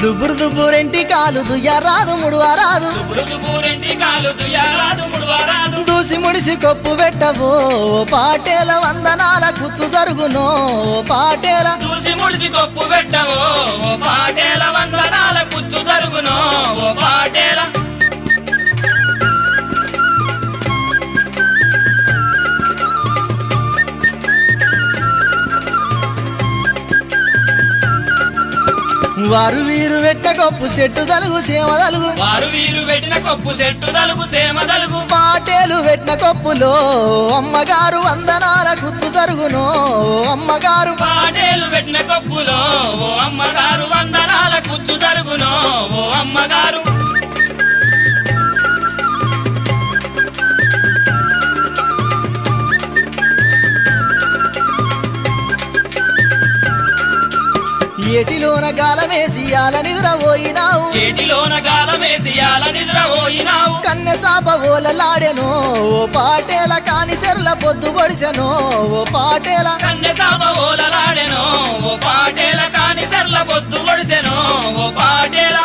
దుబురు దుబురెంటి కాలు దుయ్యరాదు ముడువరాదు దూసి ముడిసి కొప్పు పెట్టవో పాటేల వందనాల కుచ్చు జరుగునో పాటేల చూసి ముడిసి కొప్పు పెట్టవో పాటేల వందనాల కుచ్చు జరుగునో పాటేల వారు వీరు వెట్ట కొప్పు చెట్టు తలుగు సేమ తలుగు వారు వీరు పెట్టిన కొప్పు చెట్టు తలుగు సేమ తలుగు పాటేలు పెట్టిన కొప్పులో అమ్మగారు వందనాల కుచ్చు జరుగునో అమ్మగారు పాటేలు పెట్టిన కొప్పులో అమ్మగారు వందనాల కుచ్చు జరుగునో అమ్మగారు ఏటిలోన గాలమేసి ఆల నిద్రపోయినావు ఏటిలోన గాలమేసి ఆల నిద్రపోయినావు కన్నె సాప ఓలలాడెనో పాటేల కాని సెర్ల పొద్దు పొడిచెనో పాటేల కన్నె సాప ఓలలాడెనో పాటేల కాని సెర్ల పొద్దు పొడిసెనో పాటేల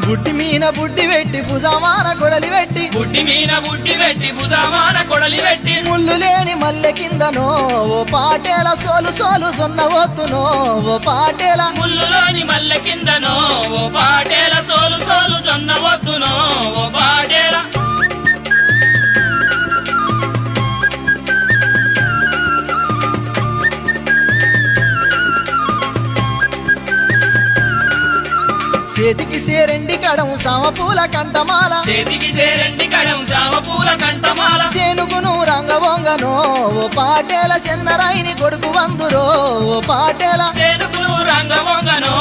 బుడ్డి మీన బుడ్డి పెట్టి భుజమాన కొడలి పెట్టి బుడ్డి మీన బుడ్డి పెట్టి భుజమాన కొడలి పెట్టి ముళ్ళు లేని మల్లె కిందనో పాటేల సోలు సోలు జొన్న ఒత్తునో పాటేల ముల్లులోని మల్లె కిందనో పాటేల సోలు సోలు జొన్న వద్దునో పాటేల చేతికి సేరెండి కడం సమపూల కంటమాల చేతికి చేరండి కడం చామ పూల కంటమాల చేనుగును రంగవొంగనో పాటేల చెన్నరాయిని కొడుకు వందురో పాటేల చేనుకులు రంగవొంగనో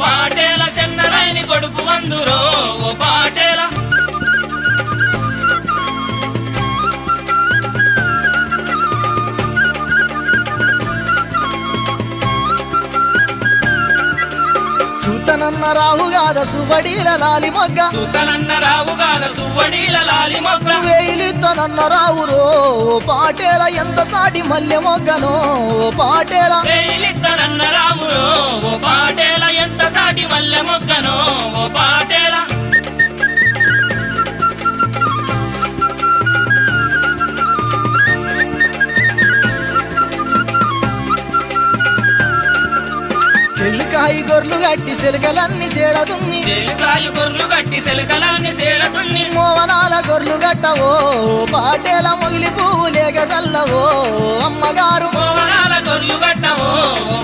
పాటేల చెన్నరాయిని కొడుకు వందురో పాటేల చూతనన్న రావుగాద సువడీల లాలి మొగ్గ సుతనన్న రావుగాల సువ్వడీల లాలి మొగ్గ వేయిలిత్తనన్న రావురో పాటేల ఎంత సాటి మల్లె మొగ్గనో పాటేల వేయిలిత్తనన్న రావురో పాటేల ఎంత సాటి మల్లె మొగ్గనో పాటేల సెల్లికాయి గొర్లు గట్టి సెలకలన్నీ సేడదున్ని చెలికాయ గొర్రెలు గట్టి సెలకలాన్ని సేలతున్ని మోవనాల గొర్లు గట్టవో పాటేల మొగిలి పువ్వు లేక చల్లవో అమ్మగారు మోవనాల గొర్రెలు గట్టవో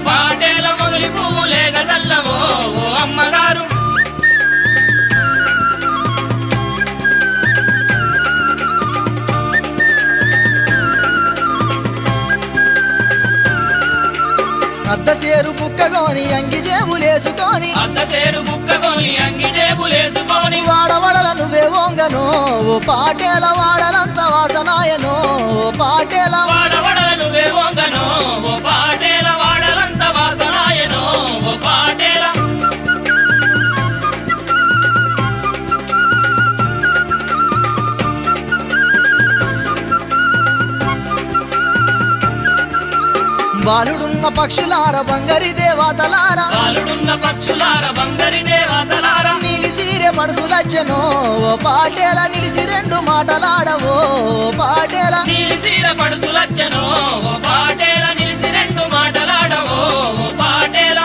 పాటేల మొగలి పువ్వు లేక చల్లవో అమ్మగారు అద్ద సేరు బుక్కగోని అంగి జేబులేసుకొని అద్ద సేరు బుక్కగోని అంగి జేబులేసుకొని వాడవడల నువ్వే వంగనో పాటేల వాడలంత వాసనాయనో పాటేల వాడవడల నువ్వే వంగనో పాటేల వాడలంత వాసనాయనో పాటేల బాలుడున్న పక్షులార బంగరి దేవతలార బాలుడున్న పక్షులార బంగరి దేవతలార నిలిసిరే మనసులచ్చనో పాటేల నిలిసి రెండు మాటలాడవో పాటేల నిలిసిర పడుసులచ్చనో పాటేల నిలిసి రెండు మాటలాడవో పాటేల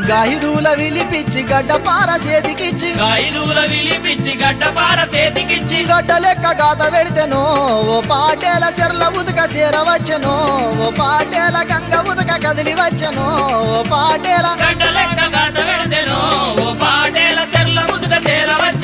గాహిదూల విలిపిచ్చి గడ్డపార చేతికిచ్చి గాయదుల విలిపిచ్చి గడ్డపార చేతికిచ్చి గడ్డ లెక్క గాత పెడితేనో పాటేల సెర్ల ఉదక చేరవచ్చనో పాటేల గంగ ఉదక కదిలి వచ్చనో పాటేల గడ్డ లెక్క గాత పెడితేనో పాటేల సెర్ల ముదుక చేరవచ్చు